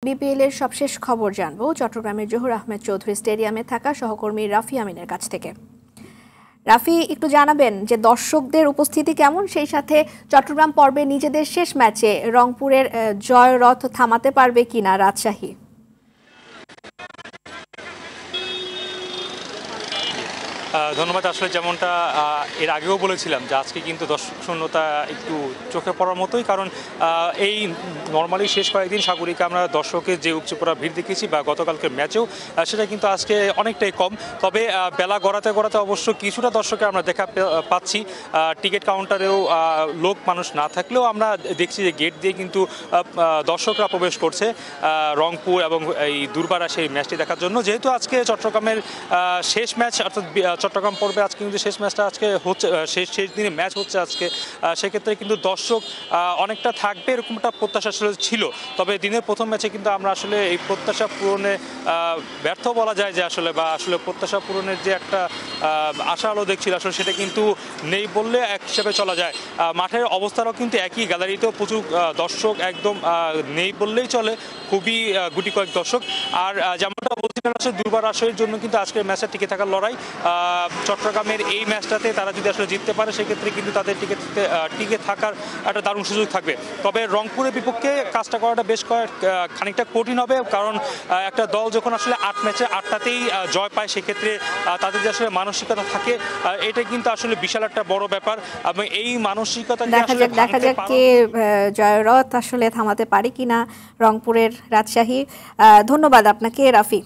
BPL এর সবশেষ খবর জানবো চট্টগ্রামের জহুর আহমেদ চৌধুরী স্টেডিয়ামে থাকা সহকর্মী রাফি আমিনের কাছ থেকে। রাফি, একটু জানাবেন যে দর্শকদের উপস্থিতি কেমন, সেই সাথে চট্টগ্রাম পর্বে নিজেদের শেষ ম্যাচে রংপুরের জয় রথ থামাতে পারবে কিনা রাজশাহী? ধন্যবাদ। আসলে যেমনটা এর আগেও বলেছিলাম যে আজকে কিন্তু দর্শক শূন্যতা একটু চোখে পড়ার মতোই, কারণ এই নর্মালি শেষ কয়েকদিন সাগরিকা আমরা দর্শকের যে উপচে পড়া ভিড় দেখেছি বা গতকালকের ম্যাচেও সেটা কিন্তু আজকে অনেকটাই কম। তবে বেলা গড়াতে গড়াতে অবশ্য কিছুটা দর্শকে আমরা দেখা পাচ্ছি। টিকিট কাউন্টারেও লোক মানুষ না থাকলেও আমরা দেখছি যে গেট দিয়ে কিন্তু দর্শকরা প্রবেশ করছে রংপুর এবং এই দুর্বারা সেই ম্যাচটি দেখার জন্য। যেহেতু আজকে চট্টগ্রামের শেষ ম্যাচ, অর্থাৎ চট্টগ্রাম পর্বে আজকে কিন্তু শেষ ম্যাচটা আজকে হচ্ছে, শেষ দিনে ম্যাচ হচ্ছে আজকে, সেক্ষেত্রে কিন্তু দর্শক অনেকটা থাকবে এরকম একটা প্রত্যাশা আসলে ছিল। তবে দিনের প্রথম ম্যাচে কিন্তু আমরা আসলে এই প্রত্যাশা পূরণে ব্যর্থ বলা যায় যে আসলে, বা আসলে প্রত্যাশা পূরণের যে একটা আশা আলো দেখছিল আসলে সেটা কিন্তু নেই বললে এক হিসাবে চলা যায়। মাঠের অবস্থাটাও কিন্তু একই, গ্যালারিতেও প্রচুর দর্শক একদম নেই বললেই চলে, খুবই গুটি কয়েক দর্শক। আর যেমনটা বলছিলেন আসলে দুর্বার আসরের জন্য কিন্তু আজকের ম্যাচটা টিকে থাকার লড়াই। চট্টগ্রামের এই ম্যাচটাতে তারা যদি আসলে জিততে পারে সেক্ষেত্রে কিন্তু তাদের টিকে থাকার একটা দারুণ সুযোগ থাকবে। তবে রংপুরের বিপক্ষে কাজটা করাটা বেশ খানিকটা কঠিন হবে, কারণ একটা দল যখন আসলে 8 ম্যাচে 8টাতেই জয় পায় সেক্ষেত্রে তাদের যে আসলে মানসিকতা থাকে এটা কিন্তু আসলে বিশাল একটা বড় ব্যাপার। এবং এই মানসিকতা দেখা যাক কে জয়রথ আসলে থামাতে পারে কিনা রংপুরের রাজশাহী। ধন্যবাদ আপনাকে রাফি।